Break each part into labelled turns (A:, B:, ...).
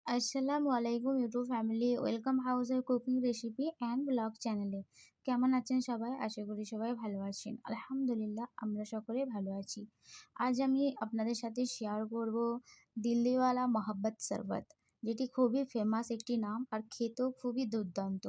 A: আসসালামু আলাইকুম YouTube family, welcome house এর কুকিং রেসিপি অ্যান্ড ব্লগ চ্যানেলে। কেমন আছেন সবাই? আশা করি সবাই ভালো আছেন। আলহামদুলিল্লাহ আমরা সকলে ভালো আছি। আজ আমি আপনাদের সাথে শেয়ার করব দিল্লিওয়ালা মহাব্বত শরবত, যেটি খুবই ফেমাস একটি নাম আর খেতেও খুবই দুর্দান্ত।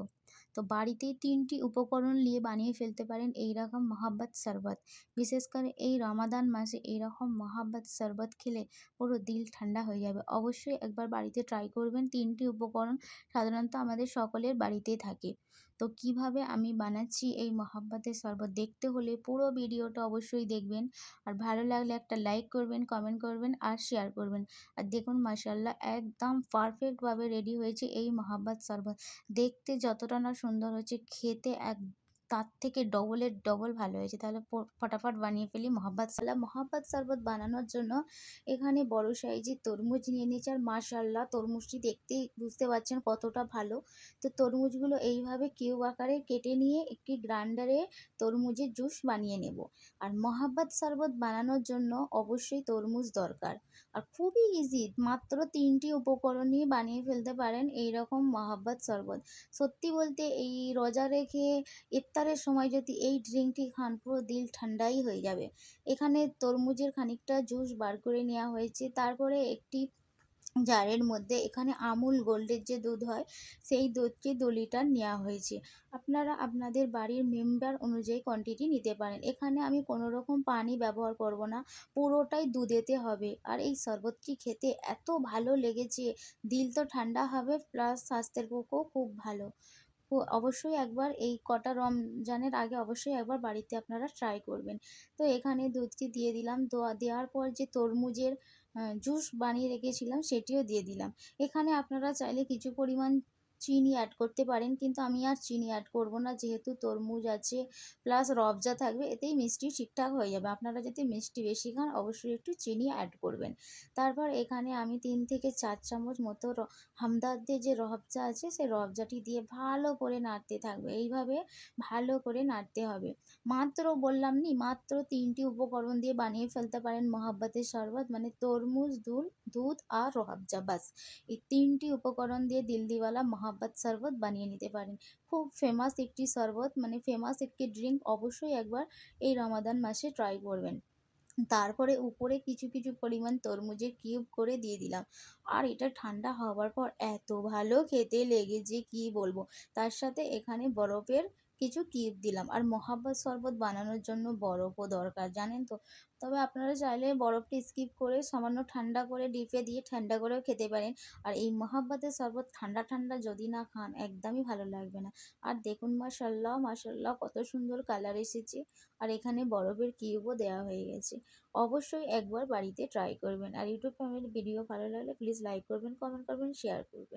A: তো বাড়িতেই ৩টি উপকরণ নিয়ে বানিয়ে ফেলতে পারেন এইরকম মহাব্বত শরবত। বিশেষ করে এই রমাদান মাসে এইরকম মহাব্বত শরবত খেলে পুরো দিল ঠান্ডা হয়ে যাবে। অবশ্যই একবার বাড়িতে ট্রাই করবেন। ৩টি উপকরণ সাধারণত আমাদের সকলের বাড়িতেই থাকে। তো কিভাবে আমি বানাচ্ছি এই মহাব্বতের শরবত দেখতে হলে পুরো ভিডিওটা অবশ্যই দেখবেন। আর ভালো লাগলে একটা লাইক করবেন, কমেন্ট করবেন আর শেয়ার করবেন। আর দেখুন মাশাআল্লাহ একদম পারফেক্টভাবে রেডি হয়েছে এই মহাব্বত শরবত। দেখতে যতটা না সুন্দর হয়েছে, খেতে তার থেকে ডবলের ডবল ভালো হয়েছে। তাহলে ফটাফট বানিয়ে ফেলি মহাব্বত শরবত বানানোর জন্য এখানে বড় সাইজের তরমুজ নিয়ে নিয়েছি। আর মাশাআল্লাহ তরমুজটি দেখতেই বুঝতে পারছেন কতটা ভালো। তো তরমুজগুলো এইভাবে কিউব আকারে কেটে নিয়ে একটি গ্রাইন্ডারে তরমুজের জুস বানিয়ে নেব। আর মহাব্বত শরবত বানানোর জন্য অবশ্যই তরমুজ দরকার। আর খুবই ইজি, মাত্র ৩টি উপকরণ নিয়ে বানিয়ে ফেলতে পারেন এইরকম মহাব্বত শরবত। সত্যি বলতে এই রোজা রেখে ইফতারের সময় যদি এই ড্রিঙ্কটি খান, পুরো দিল ঠান্ডাই হয়ে যাবে। এখানে তরমুজের খানিকটা জুস বার করে নেওয়া হয়েছে। তারপরে একটি জারের মধ্যে এখানে আমুল গোল্ডের যে দুধ হয়, সেই দুধকে ২ লিটার নেওয়া হয়েছে। আপনারা আপনাদের বাড়ির মেম্বার অনুযায়ী কোয়ান্টিটি নিতে পারেন। এখানে আমি কোনো রকম পানি ব্যবহার করব না, পুরোটাই দুধেতে হবে। আর এই শরবতটি খেতে এত ভালো লেগেছে, দিল তো ঠান্ডা হবে প্লাস স্বাস্থ্যের পক্ষেও খুব ভালো। অবশ্যই একবার এই কটা রমজানের আগে অবশ্যই একবার বাড়িতে আপনারা ট্রাই করবেন। তো এখানে দুধটি দিয়ে দিলাম। দেওয়ার পর যে তরমুজের জুস বানিয়ে রেখেছিলাম সেটিও দিয়ে দিলাম। এখানে আপনারা চাইলে কিছু পরিমাণ চিনি অ্যাড করতে পারেন, কিন্তু আমি আর চিনি অ্যাড করব না, যেহেতু তরমুজ আছে প্লাস রবজা থাকবে, এতেই মিষ্টি ঠিকঠাক হয়ে যাবে। আপনারা যদি মিষ্টি বেশি খান অবশ্যই একটু চিনি অ্যাড করবেন। তারপর এখানে আমি ৩ থেকে ৪ চামচ মতো হামদর্দের যে রবজা আছে সেই রবজাটি দিয়ে ভালো করে নাড়তে থাকবে। এইভাবে ভালো করে নাড়তে হবে। মাত্র ৩টি উপকরণ দিয়ে বানিয়ে ফেলতে পারেন মহাব্বতের শরবত, মানে তরমুজ, দুধ আর রোয়াবজা, বাস। এই ৩টি উপকরণ দিয়ে দিলদিওয়ালা মহাব্বত শরবত বানিয়ে নিতে পারেন। খুব ফেমাস একটি শরবত, মানে ফেমাস একটি ড্রিঙ্ক। অবশ্যই একবার এই রমাদান মাসে ট্রাই করবেন। তারপরে উপরে কিছু পরিমাণ তরমুজের কিউব করে দিয়ে দিলাম। আর এটা ঠান্ডা হওয়ার পর এত ভালো খেতে লেগেছে কি বলবো। তার সাথে এখানে বরফের কিছু কিউব দিলাম। আর মহাব্বত শরবত বানানোর জন্য বরফও দরকার, জানেন তো। তবে আপনারা চাইলে বরফটি স্কিপ করে সামান্য ঠান্ডা করে ডিপে দিয়ে ঠান্ডা করেও খেতে পারেন। আর এই মহাব্বতের শরবত ঠান্ডা ঠান্ডা যদি না খান একদমই ভালো লাগবে না। আর দেখুন মাশাআল্লাহ কত সুন্দর কালার এসেছে। আর এখানে বরফের কিউবও দেওয়া হয়ে গেছে। অবশ্যই একবার বাড়িতে ট্রাই করবেন। আর ইউটিউব ফ্যামিলি ভিডিও ভালো লাগলে প্লিজ লাইক করবেন, কমেন্ট করবেন, শেয়ার করবেন।